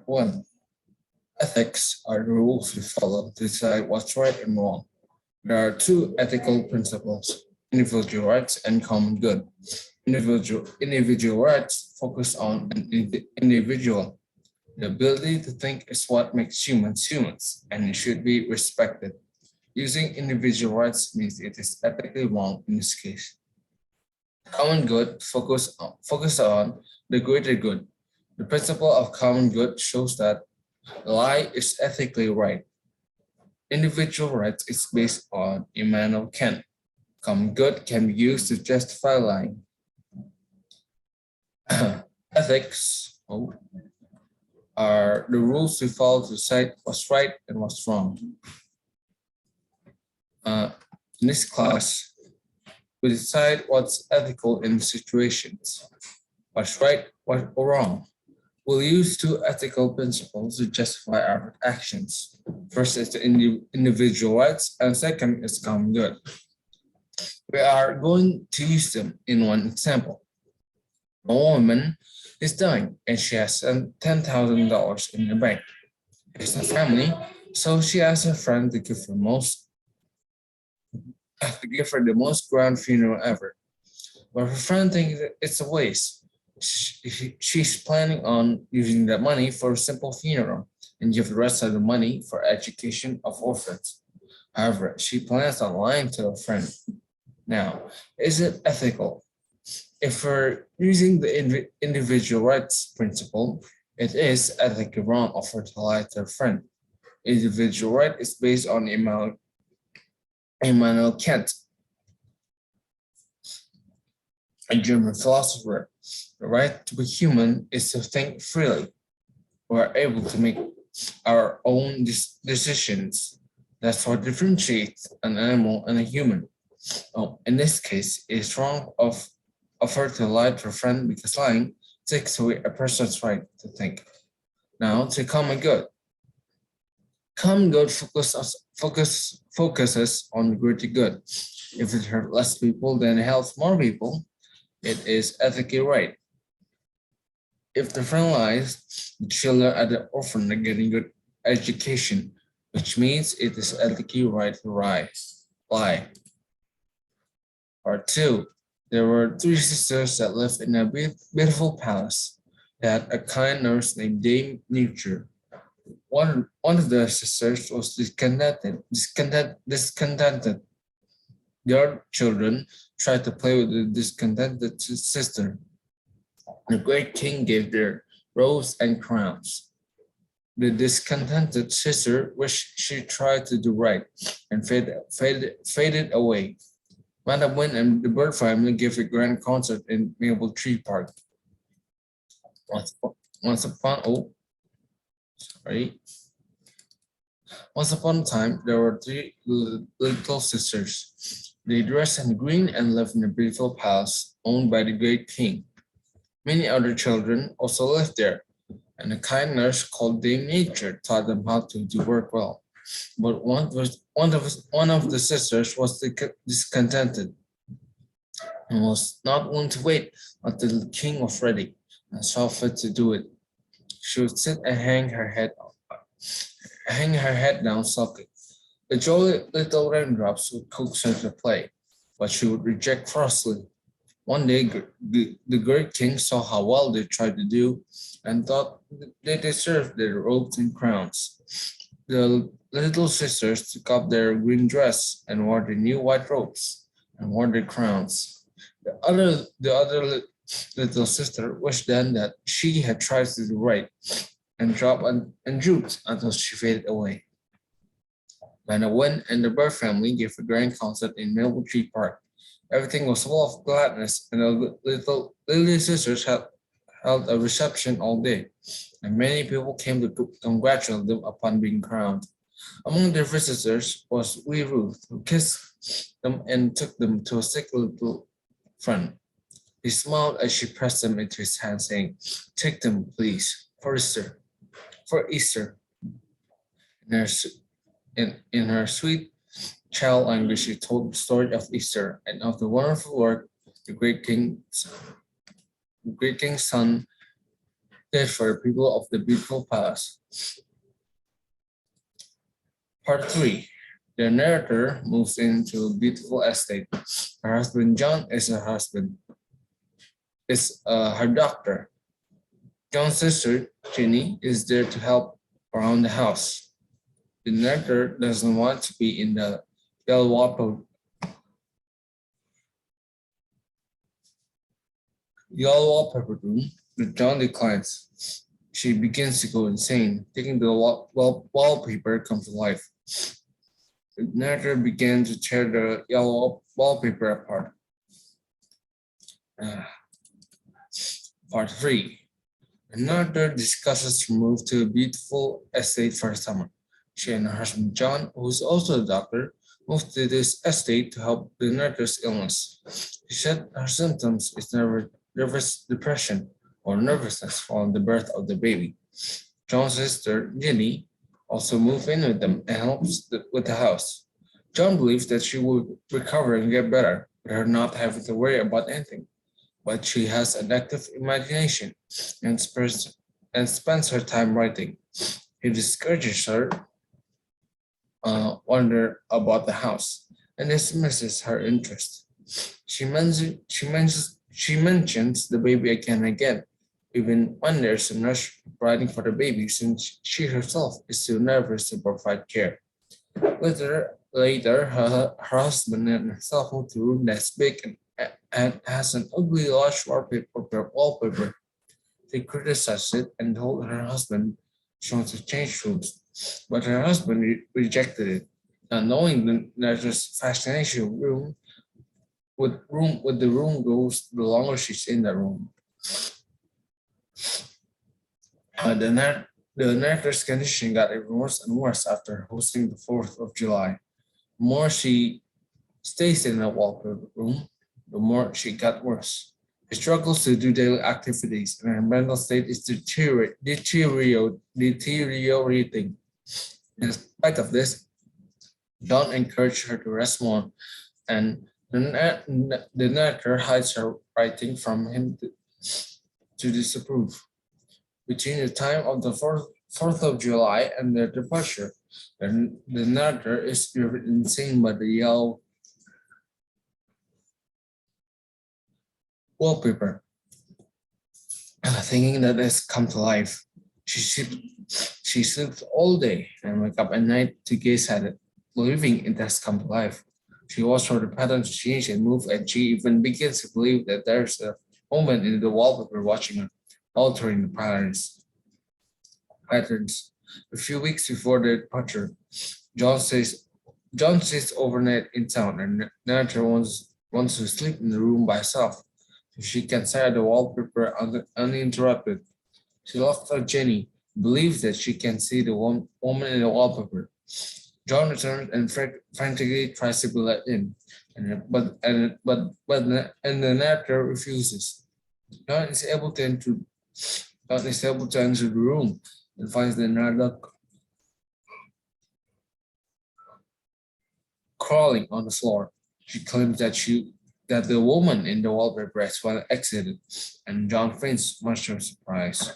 1. Ethics are the rules we follow to decide what's right and wrong. There are two ethical principles: individual rights and common good. Individual rights focus on an individual. The ability to think is what makes humans humans, and it should be respected. Using individual rights means it is ethically wrong in this case. Common good focus on the greater good. The principle of common good shows that lie is ethically right. Individual rights is based on Immanuel Kant. Common good can be used to justify lying. Ethics are the rules we follow to decide what's right and what's wrong. In this class, we decide what's ethical in situations, what's right, what's wrong. We'll use two ethical principles to justify our actions. First is the individual rights, and second is common good. We are going to use them in one example. A woman is dying and she has $10,000 in the bank. She's a family, so she asks her friend to give her the most grand funeral ever. But her friend thinks it's a waste. She's planning on using that money for a simple funeral and give the rest of the money for education of orphans. However, she plans on lying to her friend. Now, is it ethical? If we're using the individual rights principle, it is ethically wrong of her to lie to her friend. Individual right is based on Immanuel Kant, a German philosopher. The right to be human is to think freely. We are able to make our own decisions. That's what differentiates an animal and a human. In this case, it's wrong of her to lie to her friend because lying takes away a person's right to think. Now, to common good. Common good focuses on the greater good. If it hurts less people than it helps more people, it is ethically right. If the friend lies, the children at the orphan are getting good education, which means it is ethically right to lie. Part 2. There were three sisters that lived in a beautiful palace. They had a kind nurse named Dame Nature. One of the sisters was discontented. The other children tried to play with the discontented sister. The great king gave their robes and crowns. The discontented sister wished she tried to do right and faded away. Madam Win and the Bird family gave a grand concert in Maple Tree Park. Once upon a time, there were three little sisters. They dressed in green and lived in a beautiful palace owned by the great king. Many other children also lived there, and a kind nurse called Dame Nature taught them how to do work well. But one of the sisters was discontented and was not willing to wait until the king was ready and saw fit to do it. She would sit and hang her head down sulking. The jolly little raindrops would coax her to play, but she would reject crossly. One day, the great king saw how well they tried to do and thought they deserved their robes and crowns. The little sisters took up their green dress and wore the new white robes and wore their crowns. The other little sister wished then that she had tried to do right and drooped until she faded away. When the Wind and the Bird family gave a grand concert in Maple Tree Park, everything was full of gladness, and the little sisters held a reception all day, and many people came to congratulate them upon being crowned. Among their visitors was wee Ruth, who kissed them and took them to a sick little friend. He smiled as she pressed them into his hand, saying, "Take them, please, for Easter." In her sweet child language, she told the story of Easter and of the wonderful work the great king's son did for the people of the beautiful palace. Part 3. The narrator moves into a beautiful estate. Her husband John is her doctor. John's sister Jenny is there to help around the house. The narrator doesn't want to be in the yellow wallpaper room, but John declines. She begins to go insane, thinking the wallpaper comes to life. The narrator began to tear the yellow wallpaper apart. Ah, Part 3. The narrator discusses to move to a beautiful estate for summer. She and her husband John, who is also a doctor, moved to this estate to help the narrator's illness. She said her symptoms is nervous depression or nervousness following the birth of the baby. John's sister, Jenny, also moved in with them and helps with the house. John believes that she will recover and get better with her not having to worry about anything. But she has an active imagination and spends her time writing. He discourages her wonder about the house and dismisses her interest. She mentions the baby again and again, even when there's a nurse writing for the baby, since she herself is too nervous to provide care. Later, her husband and herself moved to a room that's big and has an ugly large wallpaper. They criticized it and told her husband she wants to change rooms, but her husband rejected it, not knowing that there's fascination with the room goes the longer she's in the room. The narrator's condition got even worse and worse after hosting the 4th of July. The more she stays in the wallpaper room, the more she got worse. She struggles to do daily activities and her mental state is deteriorating. In spite of this, John encouraged her to rest more, and the narrator hides her writing from him to disapprove. Between the time of the 4th of July and their departure, the narrator is driven insane by the yellow wallpaper, thinking that it's come to life. She sleeps all day and wake up at night to gaze at it, believing it has come to life. She watches for the pattern to change and move, and she even begins to believe that there's a moment in the wallpaper watching her, altering the patterns. A few weeks before their departure, John says John stays overnight in town, and narrator wants to sleep in the room by herself, so she can stare at the wallpaper uninterrupted. She loves her Jenny, believes that she can see the woman in the wallpaper. John returns and frantically tries to be let in, and the narrator refuses. John is able to enter. John is able to enter the room and finds the narrator crawling on the floor. She claims that the woman in the wallpaper has well exited, and John faints much to her surprise.